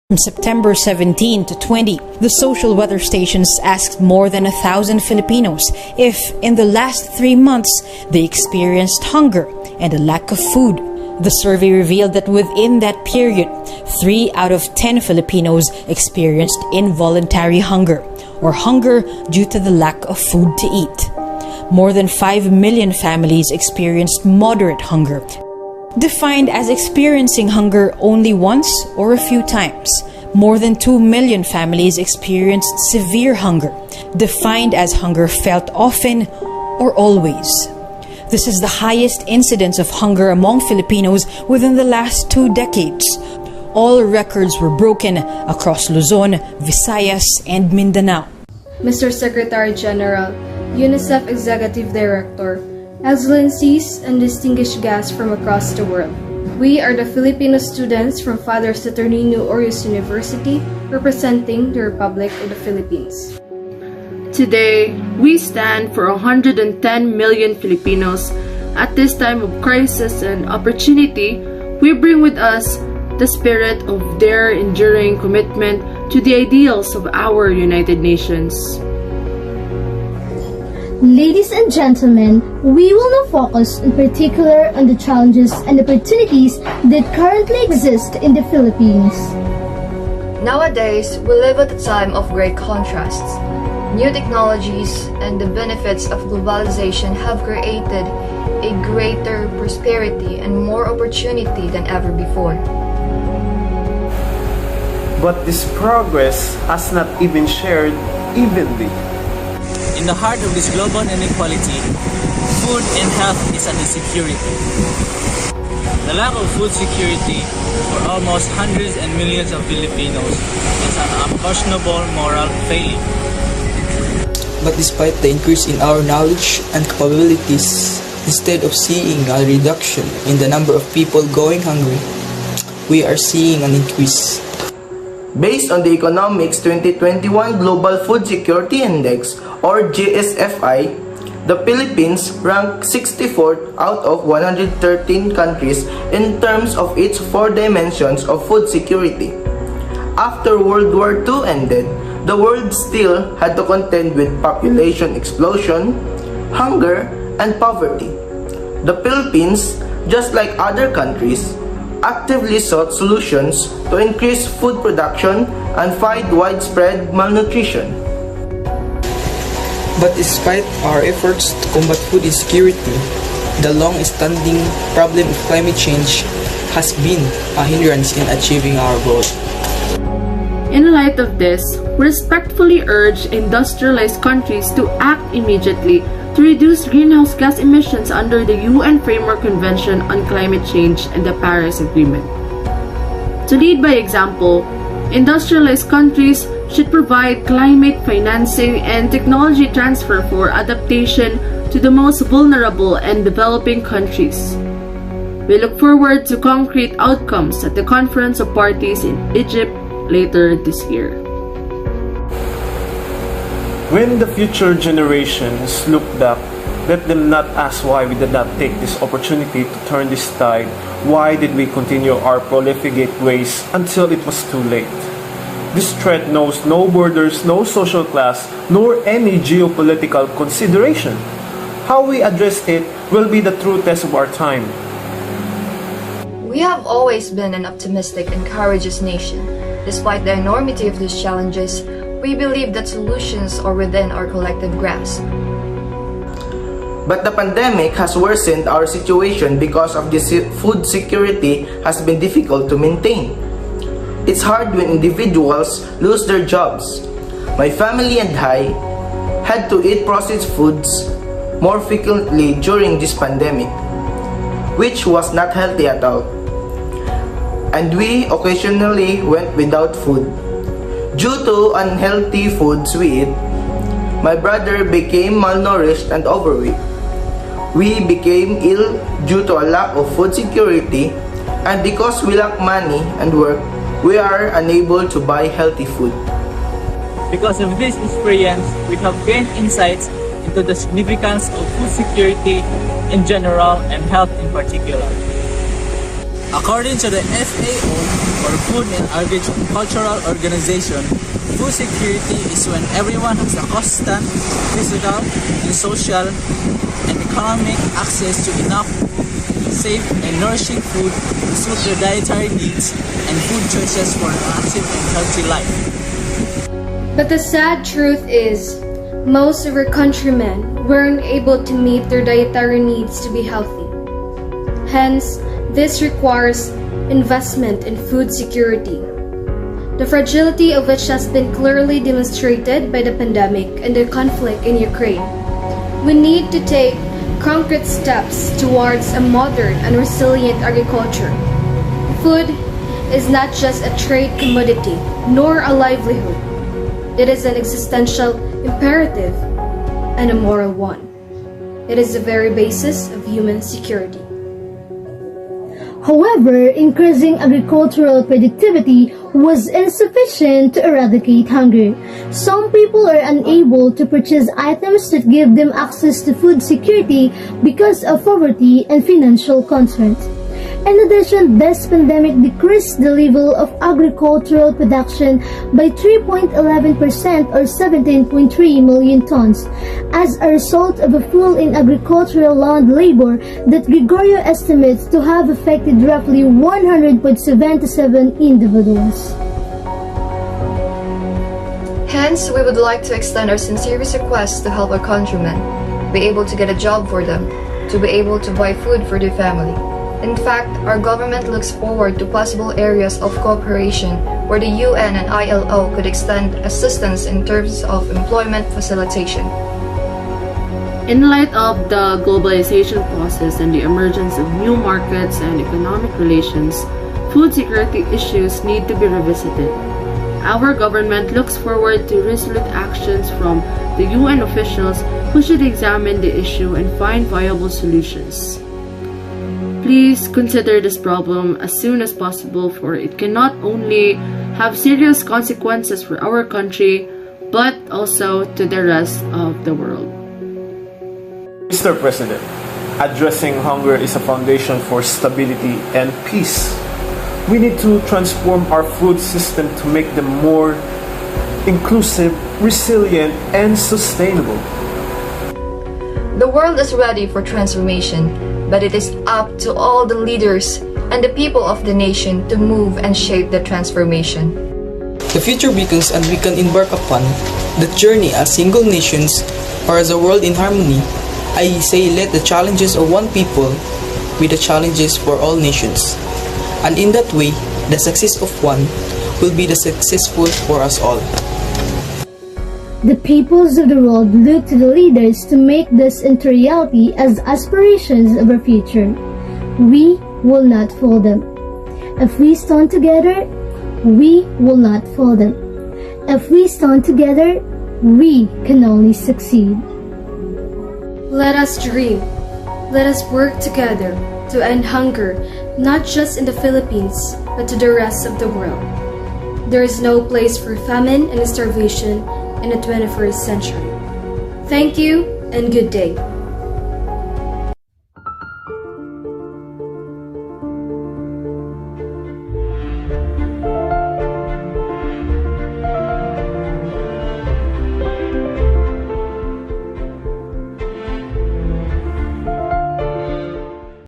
From September 17 to 20, the social weather stations asked more than 1,000 Filipinos if, in the last 3 months, they experienced hunger and a lack of food. The survey revealed that within that period, 3 out of 10 Filipinos experienced involuntary hunger, or hunger due to the lack of food to eat. More than 5 million families experienced moderate hunger, defined as experiencing hunger only once or a few times. More than 2 million families experienced severe hunger, defined as hunger felt often or always. This is the highest incidence of hunger among Filipinos within the last 2 decades. All records were broken across Luzon, Visayas, and Mindanao. Mr. Secretary General, UNICEF Executive Director, Excellencies and distinguished guests from across the world. We are the Filipino students from Father Saturnino Orius University, representing the Republic of the Philippines. Today, we stand for 110 million Filipinos. At this time of crisis and opportunity, we bring with us the spirit of their enduring commitment to the ideals of our United Nations. Ladies and gentlemen, we will now focus in particular on the challenges and opportunities that currently exist in the Philippines. Nowadays, we live at a time of great contrasts. New technologies and the benefits of globalization have created a greater prosperity and more opportunity than ever before. But this progress has not even shared evenly. In the heart of this global inequality, food and health is an insecurity. The lack of food security for almost hundreds and millions of Filipinos is an unconscionable moral failing. But despite the increase in our knowledge and capabilities, instead of seeing a reduction in the number of people going hungry, we are seeing an increase. Based on the Economics 2021 Global Food Security Index, or GSFI, the Philippines ranked 64th out of 113 countries in terms of its 4 dimensions of food security. After World War II ended, the world still had to contend with population explosion, hunger, and poverty. The Philippines, just like other countries, actively sought solutions to increase food production and fight widespread malnutrition. But despite our efforts to combat food insecurity, the long-standing problem of climate change has been a hindrance in achieving our goal. In light of this, we respectfully urge industrialized countries to act immediately to reduce greenhouse gas emissions under the UN Framework Convention on Climate Change and the Paris Agreement. To lead by example, industrialized countries should provide climate financing and technology transfer for adaptation to the most vulnerable and developing countries. We look forward to concrete outcomes at the Conference of Parties in Egypt later this year. When the future generations look back, let them not ask why we did not take this opportunity to turn this tide. Why did we continue our profligate ways until it was too late? This threat knows no borders, no social class, nor any geopolitical consideration. How we address it will be the true test of our time. We have always been an optimistic and courageous nation. Despite the enormity of these challenges, we believe that solutions are within our collective grasp. But the pandemic has worsened our situation because of this food security has been difficult to maintain. It's hard when individuals lose their jobs. My family and I had to eat processed foods more frequently during this pandemic, which was not healthy at all. And we occasionally went without food. Due to unhealthy foods we eat, my brother became malnourished and overweight. We became ill due to a lack of food security, and because we lack money and work, we are unable to buy healthy food. Because of this experience, we have gained insights into the significance of food security in general and health in particular. According to the FAO, or Food and Agricultural Organization, food security is when everyone has a constant physical and social and economic access to enough safe and nourishing food to suit their dietary needs and food choices for an active and healthy life. But the sad truth is, most of our countrymen weren't able to meet their dietary needs to be healthy. Hence, this requires investment in food security, the fragility of which has been clearly demonstrated by the pandemic and the conflict in Ukraine. We need to take concrete steps towards a modern and resilient agriculture. Food is not just a trade commodity, nor a livelihood. It is an existential imperative and a moral one. It is the very basis of human security. However, increasing agricultural productivity was insufficient to eradicate hunger. Some people are unable to purchase items that give them access to food security because of poverty and financial constraints. In addition, this pandemic decreased the level of agricultural production by 3.11% or 17.3 million tons as a result of a fall in agricultural land labor that Gregorio estimates to have affected roughly 100.77 individuals. Hence, we would like to extend our sincerest request to help our countrymen be able to get a job for them, to be able to buy food for their family. In fact, our government looks forward to possible areas of cooperation where the UN and ILO could extend assistance in terms of employment facilitation. In light of the globalization process and the emergence of new markets and economic relations, food security issues need to be revisited. Our government looks forward to resolute actions from the UN officials who should examine the issue and find viable solutions. Please consider this problem as soon as possible, for it can not only have serious consequences for our country, but also to the rest of the world. Mr. President, addressing hunger is a foundation for stability and peace. We need to transform our food system to make them more inclusive, resilient, and sustainable. The world is ready for transformation, but it is up to all the leaders and the people of the nation to move and shape the transformation. The future beacons and we can embark upon the journey as single nations or as a world in harmony. I say let the challenges of one people be the challenges for all nations. And in that way, the success of one will be the successful for us all. The peoples of the world look to the leaders to make this into reality as aspirations of our future. We will not fool them. If we stand together, we will not fool them. If we stand together, we can only succeed. Let us dream. Let us work together to end hunger, not just in the Philippines, but to the rest of the world. There is no place for famine and starvation in the 21st century. Thank you and good day.